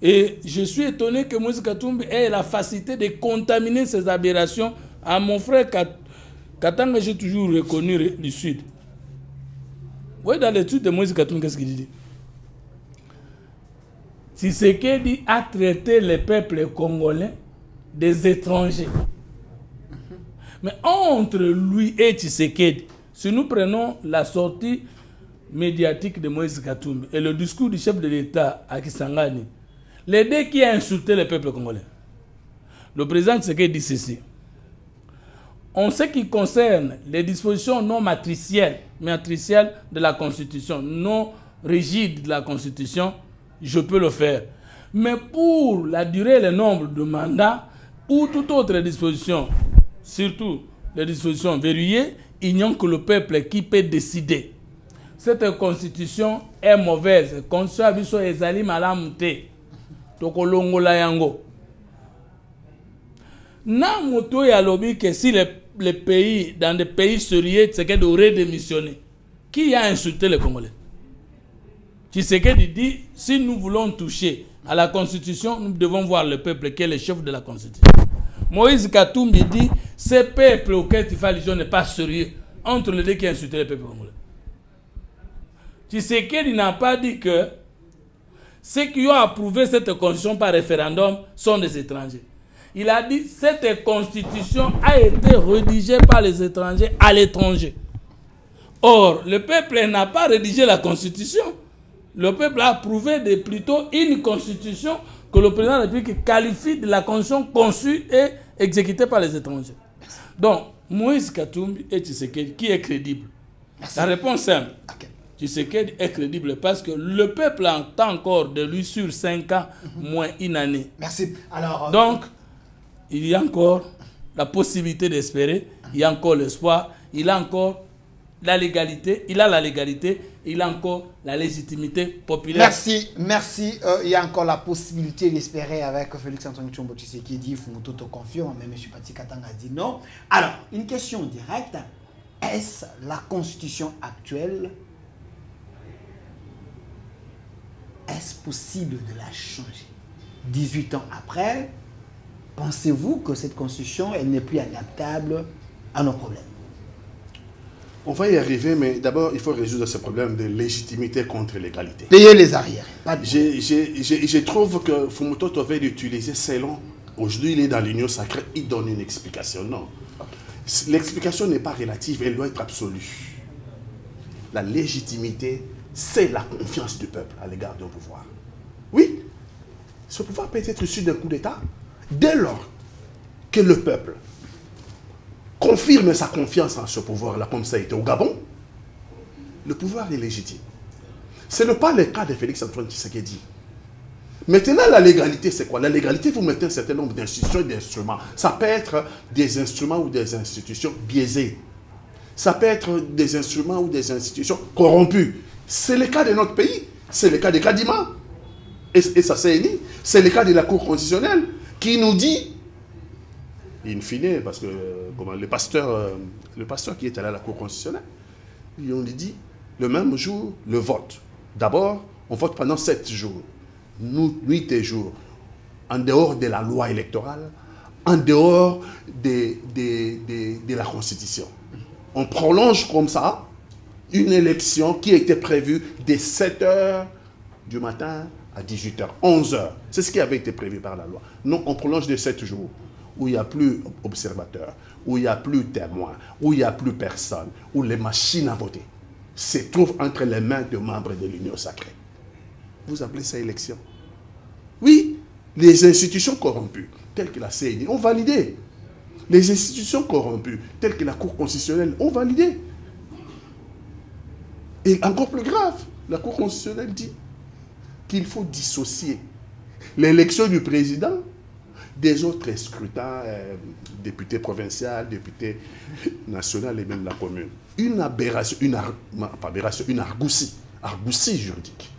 Et je suis étonné que Moïse Katumbi ait la facilité de contaminer ces aberrations à mon frère Katanga, j'ai toujours reconnu du Sud. Oui, dans l'étude de Moïse Katumbi, qu'est-ce qu'il dit? Tshisekedi a traité les peuples congolais des étrangers. Mais entre lui et Tshisekedi, si nous prenons la sortie médiatique de Moïse Katumbi et le discours du chef de l'État à Kisangani, les deux qui a insulté le peuple congolais. Le président Tshisekedi dit ceci. En ce qui concerne les dispositions non matricielles de la Constitution, non rigides de la Constitution, je peux le faire. Mais pour la durée et le nombre de mandats ou toute autre disposition, surtout les dispositions verrouillées, il n'y a que le peuple qui peut décider. Cette constitution est mauvaise. Constitution est ezali malamu te. Tokolongola yango. Na moto ya lobi que si les pays, dans des pays sérieux, Tshisekedi aurait démissionné. Qui a insulté les Congolais? Tshisekedi dit, si nous voulons toucher à la Constitution, nous devons voir le peuple qui est le chef de la Constitution. Moïse Katumbi dit, ce peuple auquel tu fais allusion n'est pas sérieux. Entre les deux qui a insulté le peuple congolais. Tshisekedi n'a pas dit que ceux qui ont approuvé cette constitution par référendum sont des étrangers. Il a dit que cette constitution a été rédigée par les étrangers à l'étranger. Or, le peuple n'a pas rédigé la constitution. Le peuple a approuvé plutôt une constitution que le président de la République qualifie de la constitution conçue et exécutée par les étrangers. Donc, Moïse Katumbi et Tshisekedi, qui est crédible? Merci. La réponse simple. Okay. Tshisekedi est crédible parce que le peuple entend encore de lui sur 5 ans, moins une année. Merci. Alors, donc, il y a encore la possibilité d'espérer, il y a encore l'espoir, il a encore la légalité, il a la légalité, il a encore la légitimité populaire. Merci, merci. Il y a encore la possibilité d'espérer avec Félix Antoine Tshombo Tshisekedi. Fumoto te confirme, mais M. Pati Katanga dit non. Alors, une question directe. Est-ce la constitution actuelle? Est-ce possible de la changer? 18 ans après, pensez-vous que cette constitution, elle n'est plus adaptable à nos problèmes? On va y arriver, mais d'abord, il faut résoudre ce problème de légitimité contre l'égalité. Payer les arrières. Je trouve que Fumoto devait l'utiliser selon. Aujourd'hui, il est dans l'union sacrée, il donne une explication. Non. Okay. L'explication n'est pas relative, elle doit être absolue. La légitimité, c'est la confiance du peuple à l'égard d'un pouvoir. Oui, ce pouvoir peut être issu d'un coup d'État dès lors que le peuple confirme sa confiance en ce pouvoir-là, comme ça a été au Gabon, le pouvoir est légitime. Ce n'est pas le cas de Félix Antoine Tshisekedi. Maintenant, la légalité, c'est quoi? La légalité, vous mettez un certain nombre d'institutions et d'instruments. Ça peut être des instruments ou des institutions biaisées. Ça peut être des instruments ou des institutions corrompues. C'est le cas de notre pays. C'est le cas de Kadima et sa CNI. C'est le cas de la Cour constitutionnelle qui nous dit, in fine, parce que le pasteur qui est allé à la Cour constitutionnelle, ils ont dit le même jour, le vote. D'abord, on vote pendant 7 jours, 8 jours, en dehors de la loi électorale, en dehors de la Constitution. On prolonge comme ça une élection qui était prévue de 7h du matin à 18h, 11h. C'est ce qui avait été prévu par la loi. Non, on prolonge de 7 jours, où il n'y a plus observateurs, où il n'y a plus témoins, où il n'y a plus personne, où les machines à voter se trouvent entre les mains de membres de l'Union sacrée. Vous appelez ça élection? Oui, les institutions corrompues, telles que la CNI, ont validé. Les institutions corrompues, telles que la Cour constitutionnelle, ont validé. Et encore plus grave, la Cour constitutionnelle dit qu'il faut dissocier l'élection du président des autres scrutins, députés provinciaux, députés nationaux et même la commune. Une aberration, une argutie juridique.